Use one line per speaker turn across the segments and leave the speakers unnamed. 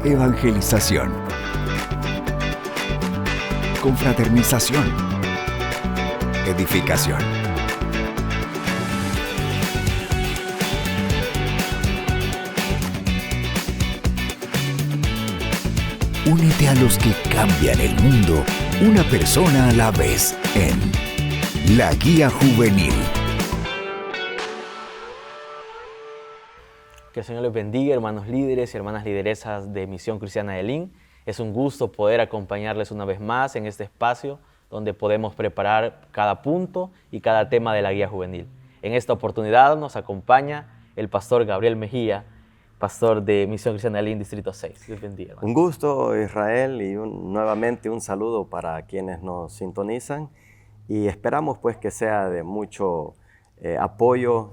Evangelización. Confraternización. Edificación. Únete a los que cambian el mundo, una persona a la vez, en La Guía Juvenil.
Que el Señor les bendiga, hermanos líderes y hermanas lideresas de Misión Cristiana de Lin. Es un gusto poder acompañarles una vez más en este espacio donde podemos preparar cada punto y cada tema de la Guía Juvenil. En esta oportunidad nos acompaña el pastor Gabriel Mejía, pastor de Misión Cristiana de Lin, Distrito 6. Dios bendiga, hermano.
Un gusto, Israel, y nuevamente un saludo para quienes nos sintonizan. Y esperamos pues que sea de mucho apoyo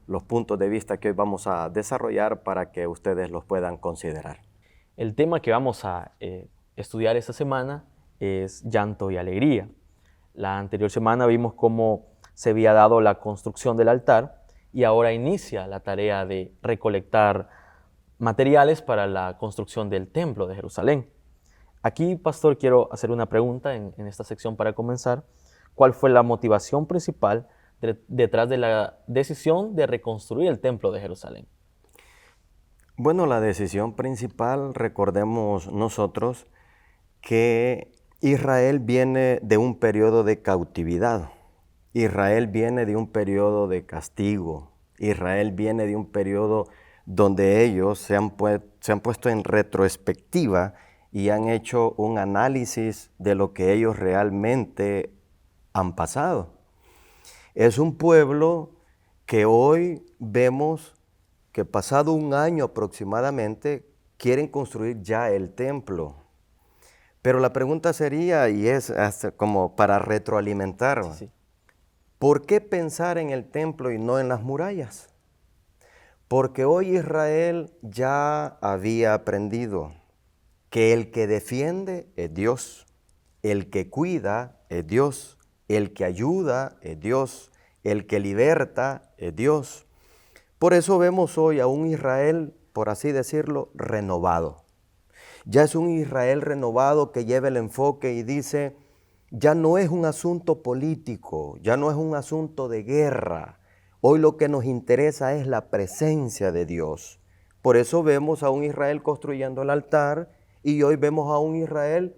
los puntos de vista que hoy vamos a desarrollar para que ustedes los puedan considerar.
El tema que vamos a estudiar esta semana es llanto y alegría. La anterior semana vimos cómo se había dado la construcción del altar y ahora inicia la tarea de recolectar materiales para la construcción del templo de Jerusalén. Aquí, pastor, quiero hacer una pregunta en esta sección para comenzar. ¿Cuál fue la motivación principal detrás de la decisión de reconstruir el templo de Jerusalén?
Bueno, la decisión principal, recordemos nosotros que Israel viene de un periodo de cautividad. Israel viene de un periodo de castigo. Israel viene de un periodo donde ellos se han puesto en retrospectiva y han hecho un análisis de lo que ellos realmente han pasado. Es un pueblo que hoy vemos que pasado un año aproximadamente quieren construir ya el templo. Pero la pregunta sería, y es hasta como para retroalimentar,
Sí.
¿Por qué pensar en el templo y no en las murallas? Porque hoy Israel ya había aprendido que el que defiende es Dios, el que cuida es Dios, el que ayuda es Dios, el que liberta es Dios. Por eso vemos hoy a un Israel, por así decirlo, renovado. Ya es un Israel renovado que lleva el enfoque y dice, ya no es un asunto político, ya no es un asunto de guerra. Hoy lo que nos interesa es la presencia de Dios. Por eso vemos a un Israel construyendo el altar y hoy vemos a un Israel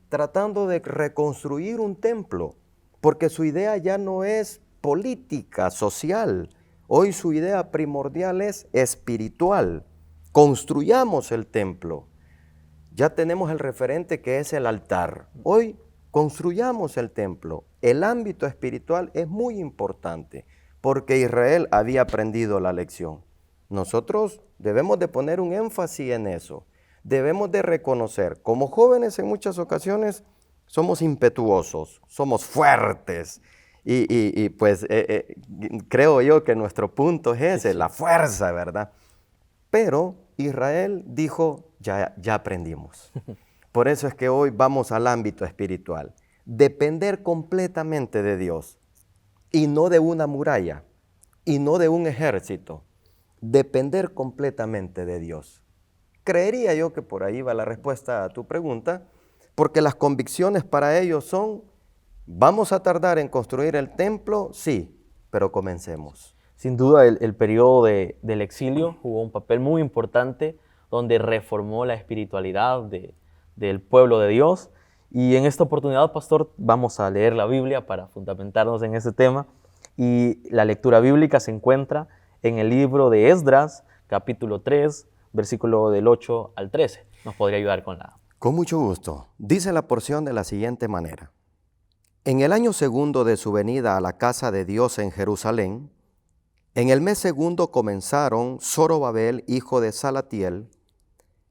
tratando de reconstruir un templo, porque su idea ya no es política, social. Hoy su idea primordial es espiritual. Construyamos el templo. Ya tenemos el referente que es el altar. Hoy construyamos el templo. El ámbito espiritual es muy importante porque Israel había aprendido la lección. Nosotros debemos de poner un énfasis en eso. Debemos de reconocer, como jóvenes en muchas ocasiones somos impetuosos, somos fuertes y creo yo que nuestro punto es ese, la fuerza, ¿verdad? Pero Israel dijo, ya aprendimos. Por eso es que hoy vamos al ámbito espiritual. Depender completamente de Dios y no de una muralla y no de un ejército. Depender completamente de Dios. Creería yo que por ahí va la respuesta a tu pregunta, porque las convicciones para ellos son, ¿vamos a tardar en construir el templo? Sí, pero comencemos.
Sin duda, el periodo del exilio jugó un papel muy importante donde reformó la espiritualidad del pueblo de Dios. Y en esta oportunidad, pastor, vamos a leer la Biblia para fundamentarnos en ese tema. Y la lectura bíblica se encuentra en el libro de Esdras, capítulo 3, versículo del 8 al 13. ¿Nos podría ayudar con la...?
Con mucho gusto. Dice la porción de la siguiente manera. En el año segundo de su venida a la casa de Dios en Jerusalén, en el mes segundo comenzaron Zorobabel, hijo de Salatiel,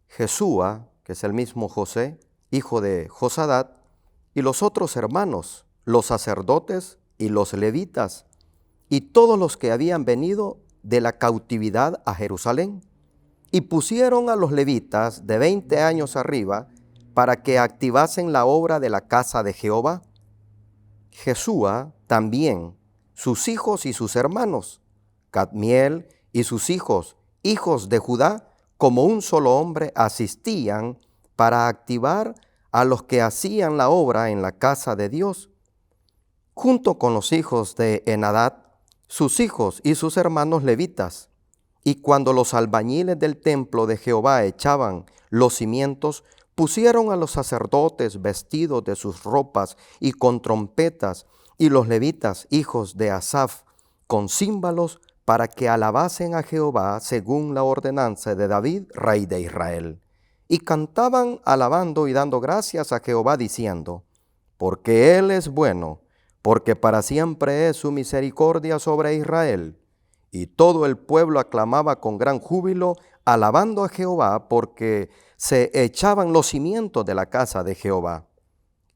Jesúa, que es el mismo José, hijo de Josadat, y los otros hermanos, los sacerdotes y los levitas, y todos los que habían venido de la cautividad a Jerusalén. Y pusieron a los levitas de 20 años arriba para que activasen la obra de la casa de Jehová. Jesúa también, sus hijos y sus hermanos, Cadmiel y sus hijos, hijos de Judá, como un solo hombre, asistían para activar a los que hacían la obra en la casa de Dios, junto con los hijos de Henadad, sus hijos y sus hermanos levitas. Y cuando los albañiles del templo de Jehová echaban los cimientos, pusieron a los sacerdotes vestidos de sus ropas y con trompetas, y los levitas, hijos de Asaf, con címbalos, para que alabasen a Jehová según la ordenanza de David, rey de Israel. Y cantaban alabando y dando gracias a Jehová, diciendo: porque Él es bueno, porque para siempre es su misericordia sobre Israel. Y todo el pueblo aclamaba con gran júbilo, alabando a Jehová, porque se echaban los cimientos de la casa de Jehová.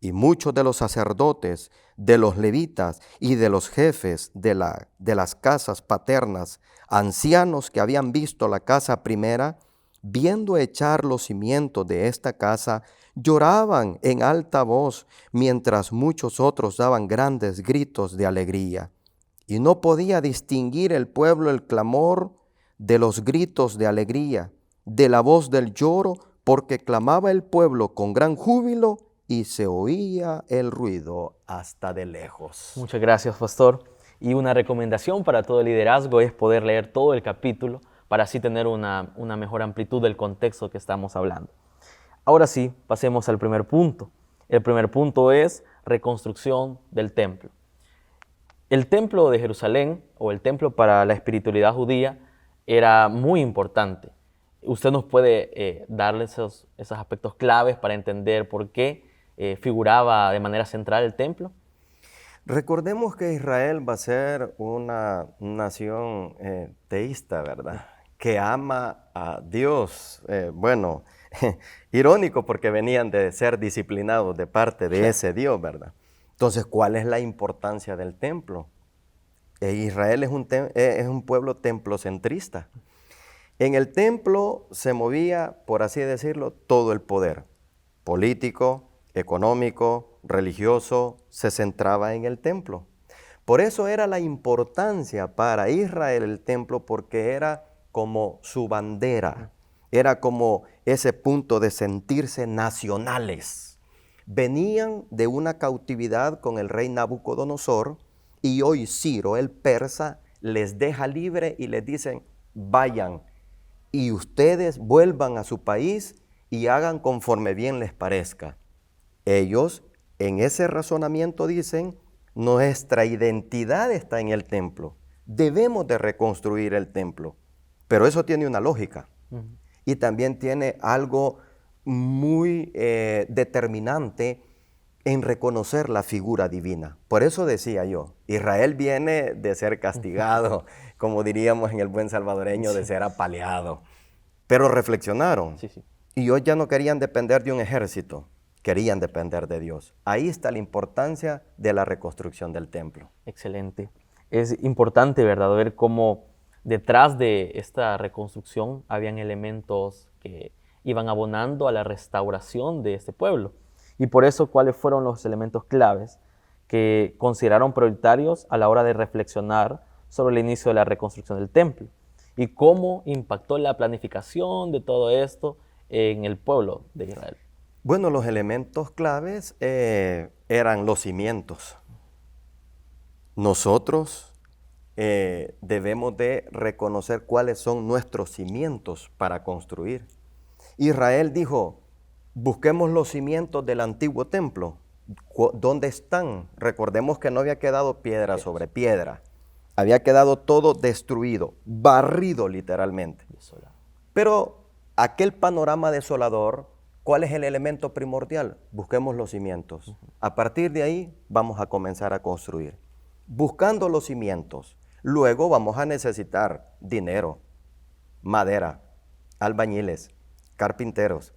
Y muchos de los sacerdotes, de los levitas y de los jefes de las casas paternas, ancianos que habían visto la casa primera, viendo echar los cimientos de esta casa, lloraban en alta voz, mientras muchos otros daban grandes gritos de alegría. Y no podía distinguir el pueblo el clamor de los gritos de alegría, de la voz del lloro, porque clamaba el pueblo con gran júbilo y se oía el ruido hasta de lejos.
Muchas gracias, pastor. Y una recomendación para todo el liderazgo es poder leer todo el capítulo para así tener una mejor amplitud del contexto que estamos hablando. Ahora sí, pasemos al primer punto. El primer punto es reconstrucción del templo. El templo de Jerusalén, o el templo para la espiritualidad judía, era muy importante. ¿Usted nos puede darle esos aspectos claves para entender por qué figuraba de manera central el templo?
Recordemos que Israel va a ser una nación teísta, ¿verdad? Que ama a Dios. Irónico porque venían de ser disciplinados de parte de ese Dios, ¿verdad? Entonces, ¿cuál es la importancia del templo? Israel es un pueblo templocentrista. En el templo se movía, por así decirlo, todo el poder político, económico, religioso, se centraba en el templo. Por eso era la importancia para Israel el templo, porque era como su bandera, era como ese punto de sentirse nacionales. Venían de una cautividad con el rey Nabucodonosor y hoy Ciro, el persa, les deja libre y les dicen: vayan y ustedes vuelvan a su país y hagan conforme bien les parezca. Ellos en ese razonamiento dicen: nuestra identidad está en el templo, debemos de reconstruir el templo. Pero eso tiene una lógica y también tiene algo muy determinante en reconocer la figura divina. Por eso decía yo, Israel viene de ser castigado, como diríamos en el buen salvadoreño, de ser apaleado. Pero reflexionaron y hoy ya no querían depender de un ejército, querían depender de Dios. Ahí está la importancia de la reconstrucción del templo.
Excelente. Es importante, ¿verdad?, ver cómo detrás de esta reconstrucción habían elementos que iban abonando a la restauración de este pueblo. Y por eso, ¿cuáles fueron los elementos claves que consideraron prioritarios a la hora de reflexionar sobre el inicio de la reconstrucción del templo? Y cómo impactó la planificación de todo esto en el pueblo de Israel.
Bueno, los elementos claves eran los cimientos. Nosotros debemos de reconocer cuáles son nuestros cimientos para construir. Israel dijo: busquemos los cimientos del antiguo templo. ¿Dónde están? Recordemos que no había quedado piedra sobre piedra. Había quedado todo destruido, barrido literalmente. Pero aquel panorama desolador, ¿cuál es el elemento primordial? Busquemos los cimientos. A partir de ahí vamos a comenzar a construir. Buscando los cimientos, luego vamos a necesitar dinero, madera, albañiles, carpinteros.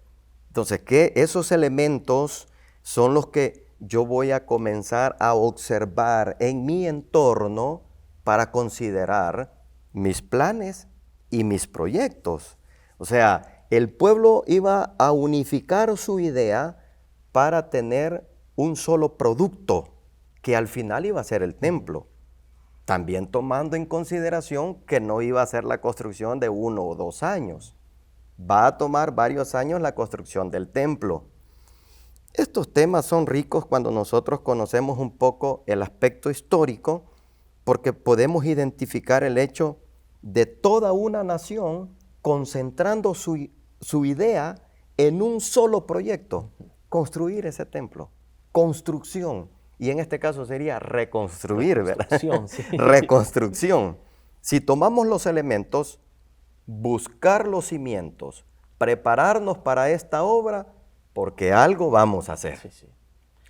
Entonces, esos elementos son los que yo voy a comenzar a observar en mi entorno para considerar mis planes y mis proyectos. O sea, el pueblo iba a unificar su idea para tener un solo producto, que al final iba a ser el templo. También tomando en consideración que no iba a ser la construcción de 1 o 2 años. Va a tomar varios años la construcción del templo. Estos temas son ricos cuando nosotros conocemos un poco el aspecto histórico, porque podemos identificar el hecho de toda una nación concentrando su idea en un solo proyecto, construir ese templo, construcción. Y en este caso sería reconstruir, ¿verdad?
Sí.
Reconstrucción. Si tomamos los elementos, buscar los cimientos, prepararnos para esta obra, porque algo vamos a hacer.
Sí.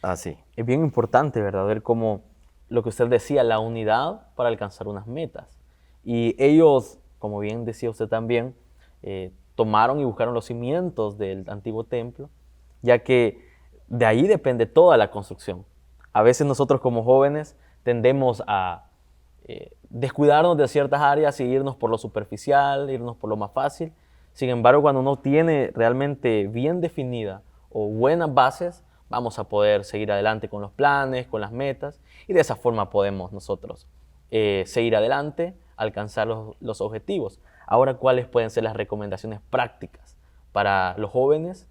Así.
Es bien importante, ¿verdad? Ver cómo lo que usted decía, la unidad para alcanzar unas metas. Y ellos, como bien decía usted también, tomaron y buscaron los cimientos del antiguo templo, ya que de ahí depende toda la construcción. A veces nosotros como jóvenes tendemos a descuidarnos de ciertas áreas y irnos por lo superficial, irnos por lo más fácil. Sin embargo, cuando uno tiene realmente bien definida o buenas bases, vamos a poder seguir adelante con los planes, con las metas, y de esa forma podemos nosotros seguir adelante, alcanzar los objetivos. Ahora, ¿cuáles pueden ser las recomendaciones prácticas para los jóvenes?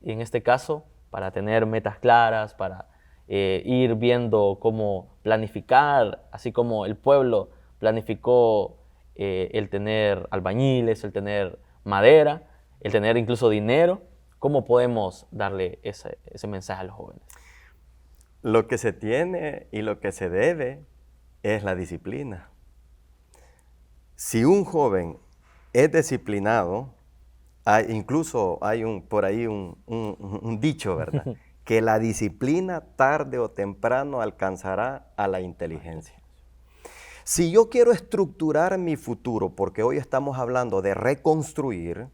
Y en este caso, para tener metas claras, para ir viendo cómo planificar, así como el pueblo planificó el tener albañiles, el tener madera, el tener incluso dinero. ¿Cómo podemos darle ese mensaje a los jóvenes?
Lo que se tiene y lo que se debe es la disciplina. Si un joven es disciplinado, incluso hay por ahí un dicho, ¿verdad? Que la disciplina tarde o temprano alcanzará a la inteligencia. Si yo quiero estructurar mi futuro, porque hoy estamos hablando de reconstruir,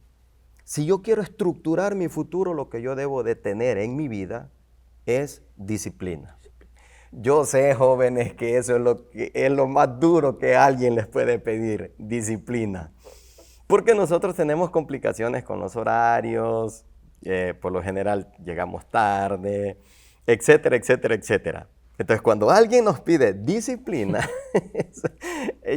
si yo quiero estructurar mi futuro, lo que yo debo de tener en mi vida es disciplina. Yo sé, jóvenes, que eso es lo más duro que alguien les puede pedir, disciplina. Porque nosotros tenemos complicaciones con los horarios, por lo general llegamos tarde, etcétera, etcétera, etcétera. Entonces, cuando alguien nos pide disciplina,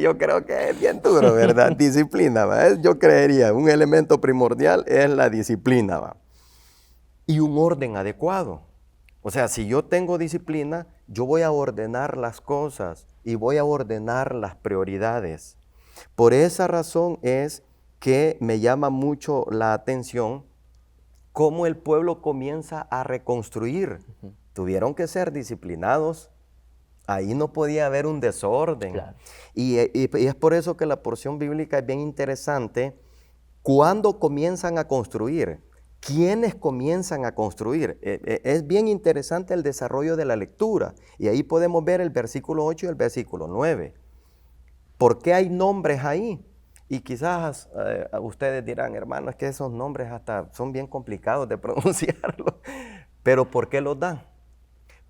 yo creo que es bien duro, ¿verdad? Disciplina, ¿va? Yo creería, un elemento primordial es la disciplina, ¿va? Y un orden adecuado. O sea, si yo tengo disciplina, yo voy a ordenar las cosas y voy a ordenar las prioridades. Por esa razón es que me llama mucho la atención cómo el pueblo comienza a reconstruir. Tuvieron que ser disciplinados. Ahí no podía haber un desorden. Claro. Y es por eso que la porción bíblica es bien interesante. ¿Cuándo comienzan a construir? ¿Quiénes comienzan a construir? Es bien interesante el desarrollo de la lectura. Y ahí podemos ver el versículo 8 y el versículo 9. ¿Por qué hay nombres ahí? Y quizás ustedes dirán, hermano, es que esos nombres hasta son bien complicados de pronunciarlos. Pero ¿por qué los dan?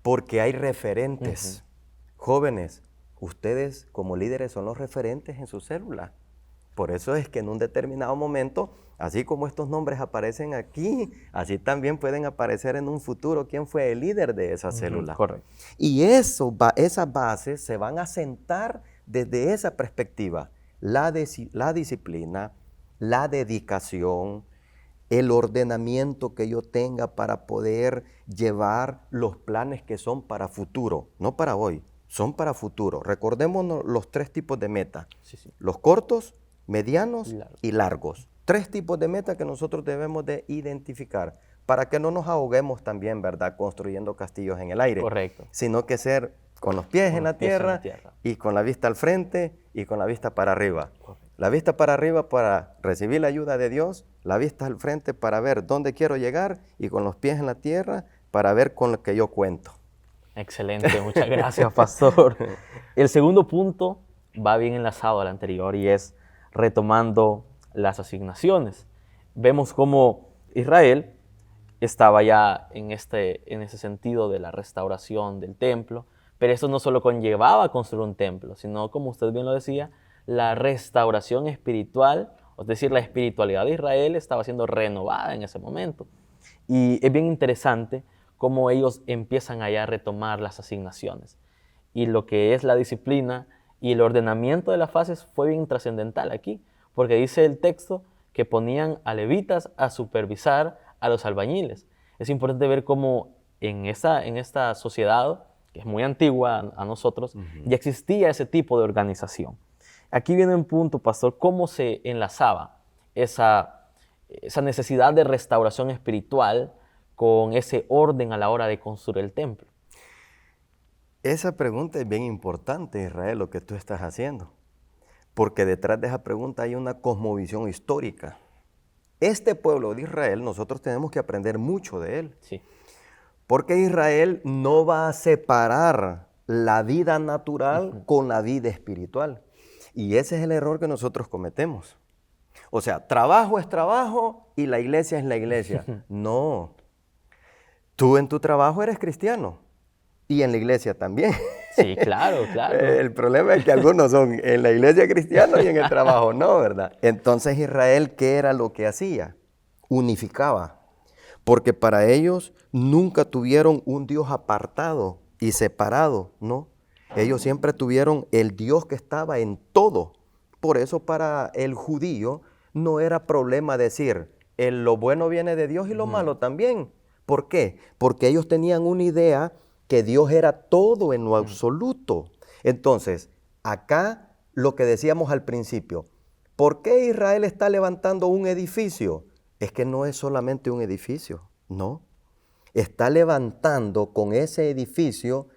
Porque hay referentes. Jóvenes, ustedes como líderes son los referentes en su célula. Por eso es que en un determinado momento, así como estos nombres aparecen aquí, así también pueden aparecer en un futuro quién fue el líder de esa célula.
Correcto.
Y esas bases se van a sentar desde esa perspectiva. La disciplina, la dedicación, el ordenamiento que yo tenga para poder llevar los planes que son para futuro, no para hoy, son para futuro. Recordémonos los 3 tipos de metas, los cortos, medianos y largos. 3 tipos de metas que nosotros debemos de identificar para que no nos ahoguemos también, ¿verdad?, construyendo castillos en el aire.
Correcto.
Sino que ser con los pies en la tierra y con la vista al frente y con la vista para arriba. Correcto. La vista para arriba para recibir la ayuda de Dios, la vista al frente para ver dónde quiero llegar y con los pies en la tierra para ver con lo que yo cuento.
Excelente, muchas gracias, pastor. El segundo punto va bien enlazado al anterior y es retomando las asignaciones. Vemos cómo Israel estaba ya en ese sentido de la restauración del templo, pero eso no solo conllevaba construir un templo, sino, como usted bien lo decía, la restauración espiritual, es decir, la espiritualidad de Israel estaba siendo renovada en ese momento. Y es bien interesante cómo ellos empiezan allá a retomar las asignaciones. Y lo que es la disciplina y el ordenamiento de las fases fue bien trascendental aquí, porque dice el texto que ponían a levitas a supervisar a los albañiles. Es importante ver cómo en esta sociedad, que es muy antigua a nosotros, ya existía ese tipo de organización. Aquí viene un punto, pastor, cómo se enlazaba esa necesidad de restauración espiritual con ese orden a la hora de construir el templo.
Esa pregunta es bien importante, Israel, lo que tú estás haciendo, porque detrás de esa pregunta hay una cosmovisión histórica. Este pueblo de Israel, nosotros tenemos que aprender mucho de él.
Sí.
Porque Israel no va a separar la vida natural con la vida espiritual. Y ese es el error que nosotros cometemos. O sea, trabajo es trabajo y la iglesia es la iglesia. No. Tú en tu trabajo eres cristiano y en la iglesia también.
Sí, claro, claro.
El problema es que algunos son en la iglesia cristianos y en el trabajo no, ¿verdad? Entonces Israel, ¿qué era lo que hacía? Unificaba. Porque para ellos nunca tuvieron un Dios apartado y separado, ¿no? Ellos siempre tuvieron el Dios que estaba en todo. Por eso para el judío no era problema decir, lo bueno viene de Dios y lo malo también. ¿Por qué? Porque ellos tenían una idea que Dios era todo en lo absoluto. Entonces, acá lo que decíamos al principio, ¿por qué Israel está levantando un edificio? Es que no es solamente un edificio, no. Está levantando con ese edificio,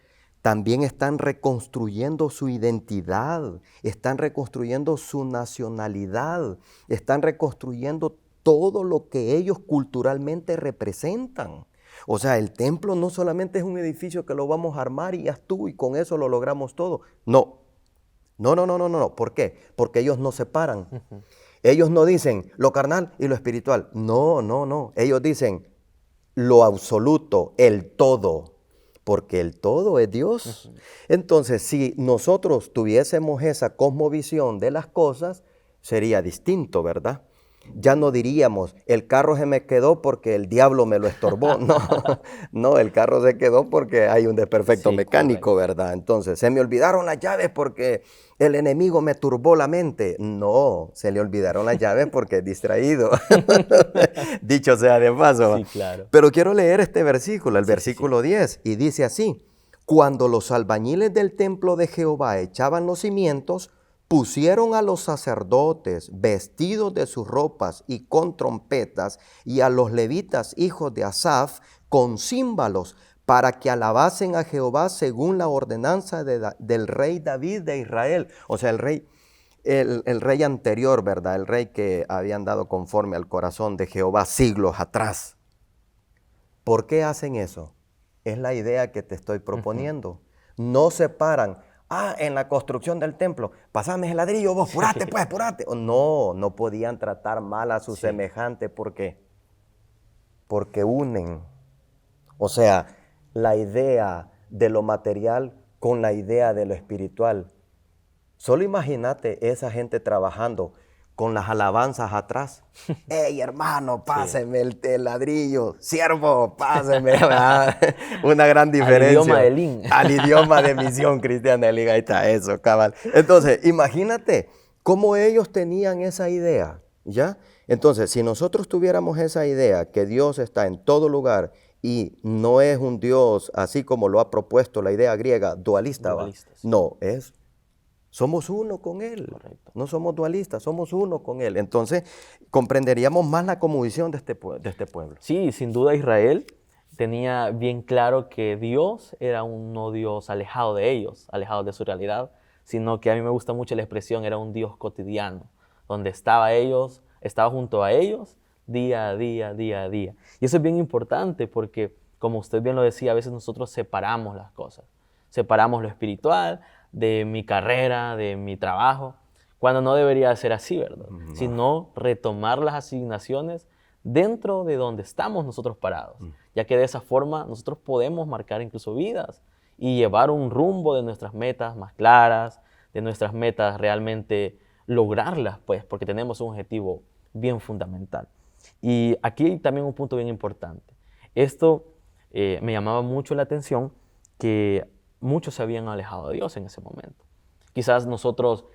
también están reconstruyendo su identidad, están reconstruyendo su nacionalidad, están reconstruyendo todo lo que ellos culturalmente representan. O sea, el templo no solamente es un edificio que lo vamos a armar y ya tú y con eso lo logramos todo. No. No. ¿Por qué? Porque ellos no separan. Ellos no dicen lo carnal y lo espiritual. No. Ellos dicen lo absoluto, el todo. Porque el todo es Dios. Entonces, si nosotros tuviésemos esa cosmovisión de las cosas, sería distinto, ¿verdad? Ya no diríamos, el carro se me quedó porque el diablo me lo estorbó. No, el carro se quedó porque hay un desperfecto mecánico, correcto, ¿verdad? Entonces, se me olvidaron las llaves porque el enemigo me turbó la mente. No, se le olvidaron las llaves porque es distraído. Dicho sea de paso.
Sí, claro.
Pero quiero leer este versículo, el versículo 10, y dice así: cuando los albañiles del templo de Jehová echaban los cimientos, pusieron a los sacerdotes vestidos de sus ropas y con trompetas, y a los levitas hijos de Asaf con címbalos, para que alabasen a Jehová según la ordenanza del rey David de Israel. O sea, el rey anterior, ¿verdad? El rey que habían dado conforme al corazón de Jehová siglos atrás. ¿Por qué hacen eso? Es la idea que te estoy proponiendo. No separan. En la construcción del templo, pasame el ladrillo, vos, apurate pues, apurate. No podían tratar mal a su semejante. ¿Por qué? Porque unen. O sea, la idea de lo material con la idea de lo espiritual. Solo imagínate esa gente trabajando con las alabanzas atrás. ¡Ey, hermano, páseme el ladrillo! ¡Siervo, páseme! Una gran diferencia.
Al idioma de Lin.
Al idioma de Misión Cristiana de Lin. Ahí está eso, cabal. Entonces, imagínate cómo ellos tenían esa idea, ¿ya? Entonces, si nosotros tuviéramos esa idea que Dios está en todo lugar y no es un Dios así como lo ha propuesto la idea griega, dualista. Sí. No, somos uno con Él. Correcto. No somos dualistas, somos uno con Él. Entonces, comprenderíamos más la cosmovisión de este pueblo.
Sí, sin duda Israel tenía bien claro que Dios era un no Dios alejado de ellos, alejado de su realidad, sino que a mí me gusta mucho la expresión, era un Dios cotidiano, donde estaba junto a ellos día a día. Y eso es bien importante porque, como usted bien lo decía, a veces nosotros separamos las cosas. Separamos lo espiritual de mi carrera, de mi trabajo, cuando no debería ser así, ¿verdad? No. Sino retomar las asignaciones dentro de donde estamos nosotros parados, ya que de esa forma nosotros podemos marcar incluso vidas y llevar un rumbo de nuestras metas más claras, de nuestras metas realmente lograrlas, pues, porque tenemos un objetivo bien fundamental. Y aquí hay también un punto bien importante. Esto me llamaba mucho la atención, que muchos se habían alejado de Dios en ese momento. Quizás nosotros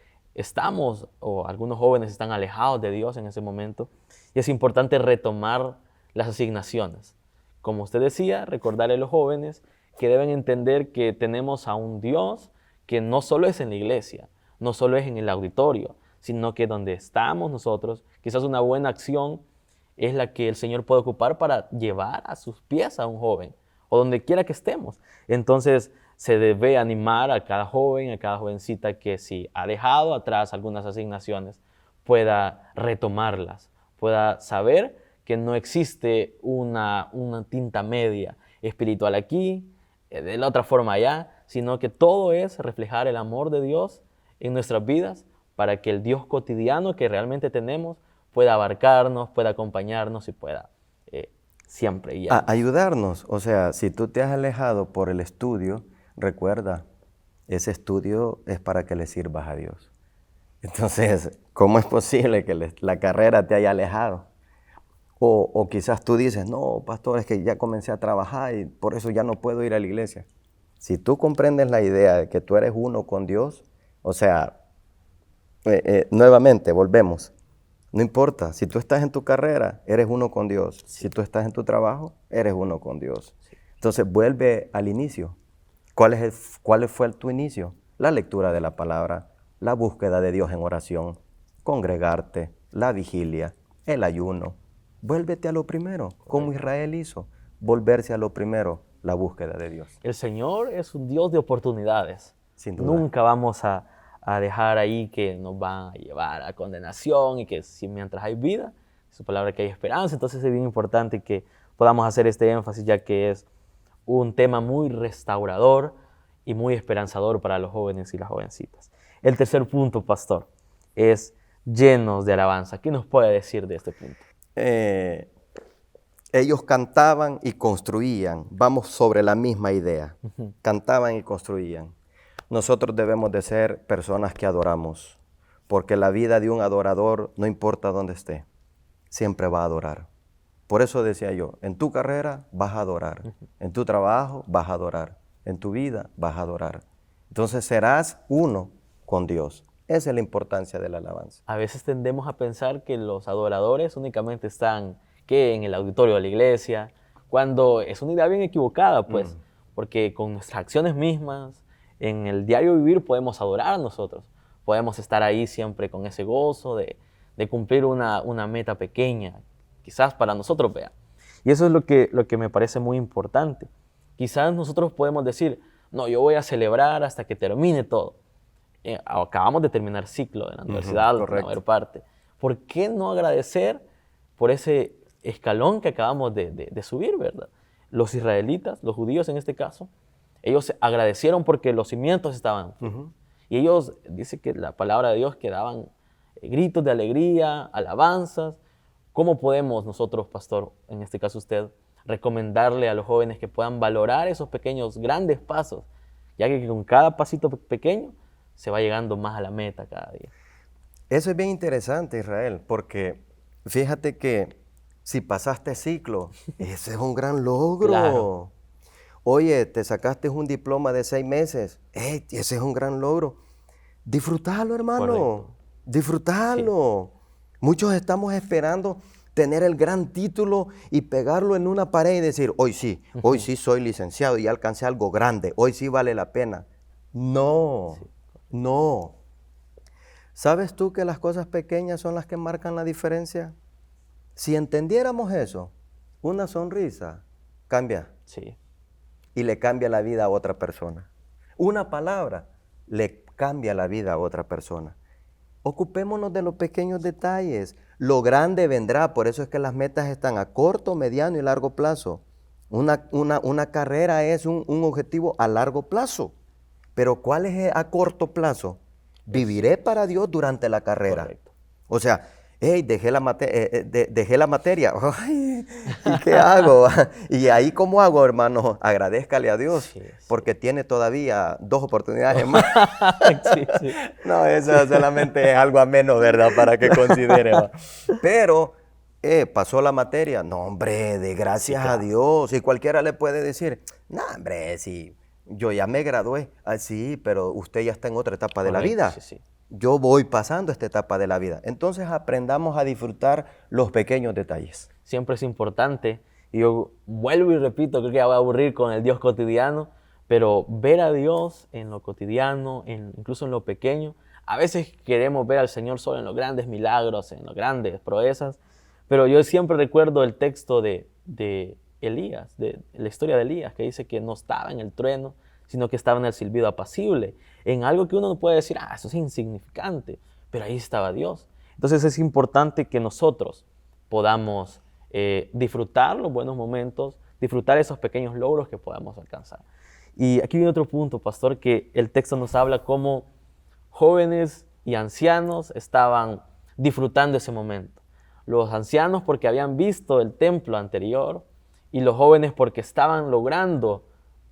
estamos, o algunos jóvenes están alejados de Dios en ese momento, y es importante retomar las asignaciones. Como usted decía, recordarle a los jóvenes que deben entender que tenemos a un Dios que no solo es en la iglesia, no solo es en el auditorio, sino que donde estamos nosotros, quizás una buena acción es la que el Señor puede ocupar para llevar a sus pies a un joven, o donde quiera que estemos. Entonces, se debe animar a cada joven, a cada jovencita que si ha dejado atrás algunas asignaciones, pueda retomarlas, pueda saber que no existe una tinta media espiritual aquí, de la otra forma allá, sino que todo es reflejar el amor de Dios en nuestras vidas para que el Dios cotidiano que realmente tenemos pueda abarcarnos, pueda acompañarnos y pueda siempre guiarnos.
Ayudarnos. O sea, si tú te has alejado por el estudio, recuerda, ese estudio es para que le sirvas a Dios. Entonces, ¿cómo es posible que la carrera te haya alejado? O quizás tú dices, no, pastor, es que ya comencé a trabajar y por eso ya no puedo ir a la iglesia. Si tú comprendes la idea de que tú eres uno con Dios, o sea, nuevamente, volvemos. No importa, si tú estás en tu carrera, eres uno con Dios. Si tú estás en tu trabajo, eres uno con Dios. Entonces, vuelve al inicio. ¿Cuál fue tu inicio? La lectura de la palabra, la búsqueda de Dios en oración, congregarte, la vigilia, el ayuno. Vuélvete a lo primero, como Israel hizo, volverse a lo primero, la búsqueda de Dios.
El Señor es un Dios de oportunidades.
Sin duda.
Nunca vamos a dejar ahí que nos van a llevar a condenación y que si mientras hay vida, su palabra que hay esperanza. Entonces es bien importante que podamos hacer este énfasis, ya que es un tema muy restaurador y muy esperanzador para los jóvenes y las jovencitas. El tercer punto, pastor, es llenos de alabanza. ¿Qué nos puede decir de este punto?
Ellos cantaban y construían. Vamos sobre la misma idea. Cantaban y construían. Nosotros debemos de ser personas que adoramos, porque la vida de un adorador, no importa dónde esté, siempre va a adorar. Por eso decía yo, en tu carrera vas a adorar, en tu trabajo vas a adorar, en tu vida vas a adorar. Entonces serás uno con Dios. Esa es la importancia de la alabanza.
A veces tendemos a pensar que los adoradores únicamente están en el auditorio de la iglesia, cuando es una idea bien equivocada, pues, porque con nuestras acciones mismas, en el diario vivir podemos adorar a nosotros, podemos estar ahí siempre con ese gozo de cumplir una meta pequeña, quizás para nosotros, vea. Y eso es lo que me parece muy importante. Quizás nosotros podemos decir, no, yo voy a celebrar hasta que termine todo. Acabamos de terminar ciclo de la universidad, la mayor parte. ¿Por qué no agradecer por ese escalón que acabamos de subir, verdad? Los israelitas, los judíos en este caso, ellos agradecieron porque los cimientos estaban firmes. Y ellos, dice que la palabra de Dios, que daban gritos de alegría, alabanzas. ¿Cómo podemos nosotros, pastor, en este caso usted, recomendarle a los jóvenes que puedan valorar esos pequeños, grandes pasos, ya que con cada pasito pequeño se va llegando más a la meta cada día?
Eso es bien interesante, Israel, porque fíjate que si pasaste ciclo, ese es un gran logro.
Claro.
Oye, te sacaste un diploma de 6 meses, ese es un gran logro. Disfrútalo, hermano.
Correcto.
Disfrútalo. Sí. Muchos estamos esperando tener el gran título y pegarlo en una pared y decir, hoy sí soy licenciado y alcancé algo grande, hoy sí vale la pena. No, no. ¿Sabes tú que las cosas pequeñas son las que marcan la diferencia? Si entendiéramos eso, una sonrisa cambia.
Sí.
Y le cambia la vida a otra persona. Una palabra le cambia la vida a otra persona. Ocupémonos de los pequeños detalles. Lo grande vendrá, por eso es que las metas están a corto, mediano y largo plazo. Una carrera es un objetivo a largo plazo. Pero ¿cuál es a corto plazo? Viviré para Dios durante la carrera. Correcto. O sea, dejé la materia. Ay, ¿y qué hago? Y ahí, ¿cómo hago, hermano? Agradézcale a Dios, sí. Porque tiene todavía 2 oportunidades más.
Sí.
No, eso solamente es algo ameno, ¿verdad? Para que considere. Pero, pasó la materia. No, hombre, de gracias a Dios. Y cualquiera le puede decir, no, hombre, sí, yo ya me gradué. Ah, sí, pero usted ya está en otra etapa de la vida.
Sí.
yo voy pasando esta etapa de la vida. Entonces aprendamos a disfrutar los pequeños detalles.
Siempre es importante, y yo vuelvo y repito, creo que ya voy a aburrir con el Dios cotidiano, pero ver a Dios en lo cotidiano, incluso en lo pequeño. A veces queremos ver al Señor solo en los grandes milagros, en las grandes proezas, pero yo siempre recuerdo el texto de Elías, de la historia de Elías, que dice que no estaba en el trueno, sino que estaba en el silbido apacible, en algo que uno no puede decir, eso es insignificante, pero ahí estaba Dios. Entonces es importante que nosotros podamos disfrutar los buenos momentos, disfrutar esos pequeños logros que podamos alcanzar. Y aquí viene otro punto, pastor, que el texto nos habla cómo jóvenes y ancianos estaban disfrutando ese momento. Los ancianos porque habían visto el templo anterior y los jóvenes porque estaban logrando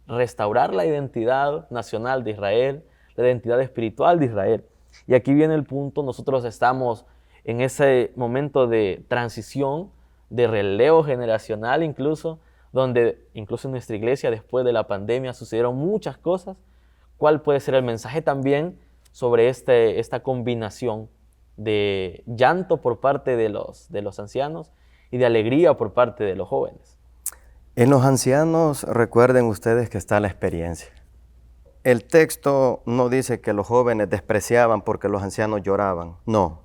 restaurar la identidad nacional de Israel, la identidad espiritual de Israel. Y aquí viene el punto, nosotros estamos en ese momento de transición, de relevo generacional incluso, donde incluso en nuestra iglesia después de la pandemia sucedieron muchas cosas. ¿Cuál puede ser el mensaje también sobre esta combinación de llanto por parte de los ancianos y de alegría por parte de los jóvenes?
En los ancianos, recuerden ustedes que está la experiencia. El texto no dice que los jóvenes despreciaban porque los ancianos lloraban. No.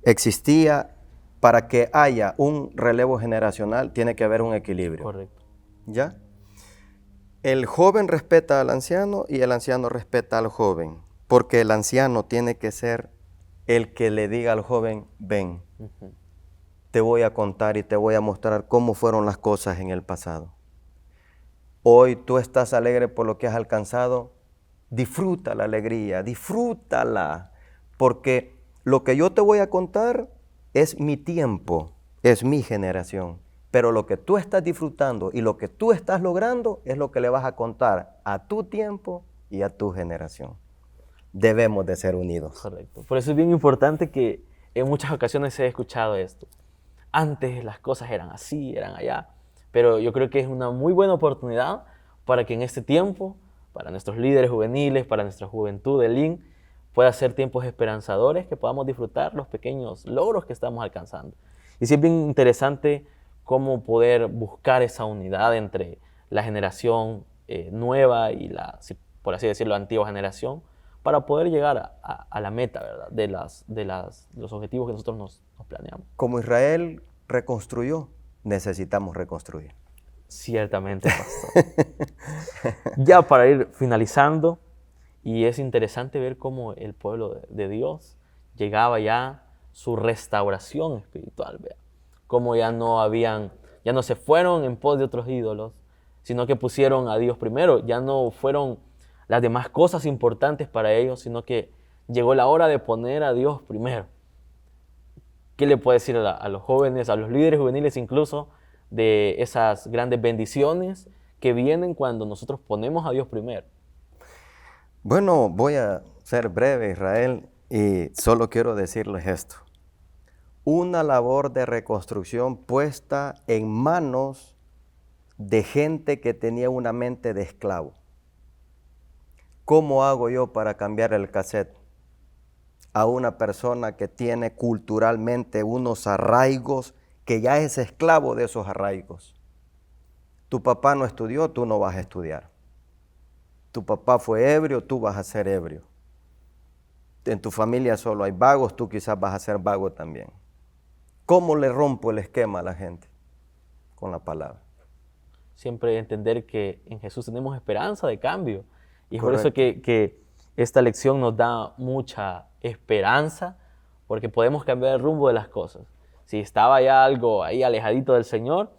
Existía, para que haya un relevo generacional, tiene que haber un equilibrio.
Correcto.
¿Ya? El joven respeta al anciano y el anciano respeta al joven, porque el anciano tiene que ser el que le diga al joven, ven, te voy a contar y te voy a mostrar cómo fueron las cosas en el pasado. Hoy tú estás alegre por lo que has alcanzado, disfruta la alegría, disfrútala, porque lo que yo te voy a contar es mi tiempo, es mi generación. Pero lo que tú estás disfrutando y lo que tú estás logrando es lo que le vas a contar a tu tiempo y a tu generación. Debemos de ser unidos.
Correcto. Por eso es bien importante que en muchas ocasiones he escuchado esto. Antes las cosas eran así, eran allá, pero yo creo que es una muy buena oportunidad para que en este tiempo, para nuestros líderes juveniles, para nuestra juventud de LIN, pueda ser tiempos esperanzadores, que podamos disfrutar los pequeños logros que estamos alcanzando. Y sí es bien interesante cómo poder buscar esa unidad entre la generación nueva y la, por así decirlo, antigua generación, para poder llegar a la meta, ¿verdad? de los objetivos que nosotros nos planeamos.
Como Israel reconstruyó, necesitamos reconstruir.
Ciertamente, pastor. Ya para ir finalizando, y es interesante ver cómo el pueblo de Dios llegaba ya su restauración espiritual, ¿vea? Cómo ya no se fueron en pos de otros ídolos, sino que pusieron a Dios primero. Ya no fueron las demás cosas importantes para ellos, sino que llegó la hora de poner a Dios primero. ¿Qué le puede decir a los jóvenes, a los líderes juveniles incluso, de esas grandes bendiciones que vienen cuando nosotros ponemos a Dios primero?
Bueno, voy a ser breve, Israel, y solo quiero decirles esto. Una labor de reconstrucción puesta en manos de gente que tenía una mente de esclavo. ¿Cómo hago yo para cambiar el cassette a una persona que tiene culturalmente unos arraigos, que ya es esclavo de esos arraigos? Tu papá no estudió, tú no vas a estudiar. Tu papá fue ebrio, tú vas a ser ebrio. En tu familia solo hay vagos, tú quizás vas a ser vago también. ¿Cómo le rompo el esquema a la gente? Con la palabra.
Siempre entender que en Jesús tenemos esperanza de cambio. Y es
Correcto.
por eso que esta lección nos da mucha esperanza, porque podemos cambiar el rumbo de las cosas. Si estaba ya algo ahí alejadito del Señor,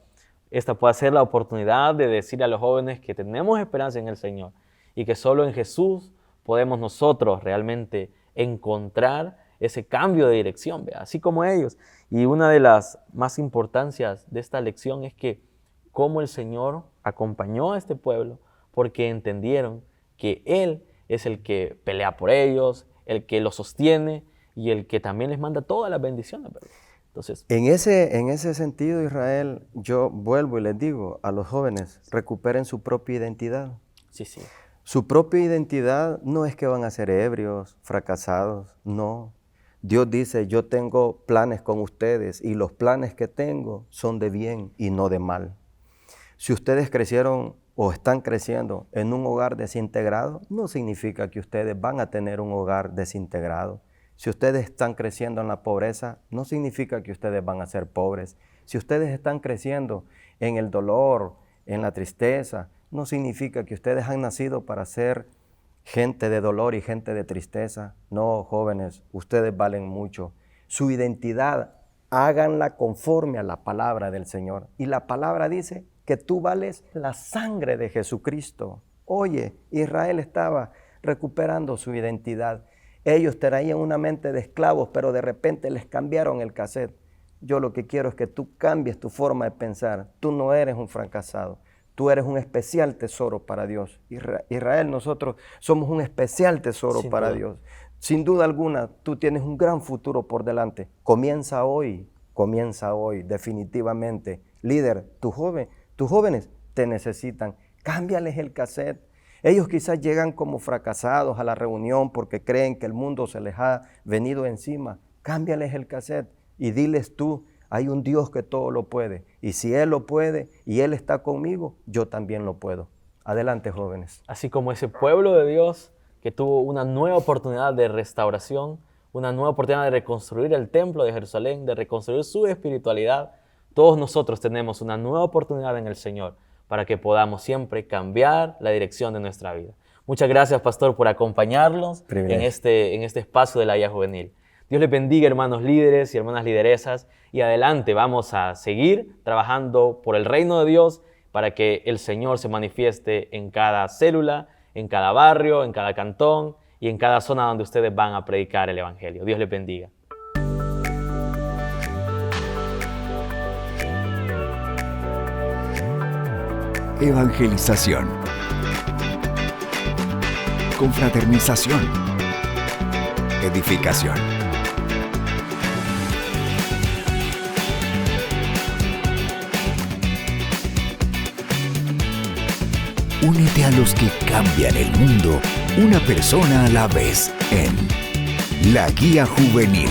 esta puede ser la oportunidad de decir a los jóvenes que tenemos esperanza en el Señor y que solo en Jesús podemos nosotros realmente encontrar ese cambio de dirección, ¿vea? Así como ellos. Y una de las más importancias de esta lección es que cómo el Señor acompañó a este pueblo, porque entendieron que Él es el que pelea por ellos, el que los sostiene y el que también les manda todas las bendiciones, ¿verdad? Entonces,
En ese sentido, Israel, yo vuelvo y les digo a los jóvenes, recuperen su propia identidad.
sí.
Su propia identidad no es que van a ser ebrios, fracasados, no. Dios dice, yo tengo planes con ustedes y los planes que tengo son de bien y no de mal. Si ustedes crecieron o están creciendo en un hogar desintegrado, no significa que ustedes van a tener un hogar desintegrado. Si ustedes están creciendo en la pobreza, no significa que ustedes van a ser pobres. Si ustedes están creciendo en el dolor, en la tristeza, no significa que ustedes han nacido para ser gente de dolor y gente de tristeza. No, jóvenes, ustedes valen mucho. Su identidad, háganla conforme a la palabra del Señor. Y la palabra dice que tú vales la sangre de Jesucristo. Oye, Israel estaba recuperando su identidad. Ellos traían una mente de esclavos, pero de repente les cambiaron el cassette. Yo lo que quiero es que tú cambies tu forma de pensar. Tú no eres un fracasado. Tú eres un especial tesoro para Dios. Israel, nosotros somos un especial tesoro para Dios. Sin duda alguna, tú tienes un gran futuro por delante. Comienza hoy, definitivamente. Líder, tus jóvenes te necesitan. Cámbiales el cassette. Ellos quizás llegan como fracasados a la reunión porque creen que el mundo se les ha venido encima. Cámbiales el cassette y diles tú, hay un Dios que todo lo puede. Y si Él lo puede y Él está conmigo, yo también lo puedo. Adelante, jóvenes.
Así como ese pueblo de Dios que tuvo una nueva oportunidad de restauración, una nueva oportunidad de reconstruir el templo de Jerusalén, de reconstruir su espiritualidad, todos nosotros tenemos una nueva oportunidad en el Señor para que podamos siempre cambiar la dirección de nuestra vida. Muchas gracias, pastor, por acompañarnos en este espacio de la Guía Juvenil. Dios les bendiga, hermanos líderes y hermanas lideresas, y adelante vamos a seguir trabajando por el reino de Dios para que el Señor se manifieste en cada célula, en cada barrio, en cada cantón y en cada zona donde ustedes van a predicar el Evangelio. Dios les bendiga.
Evangelización, confraternización, edificación. Únete a los que cambian el mundo, una persona a la vez, en La Guía Juvenil.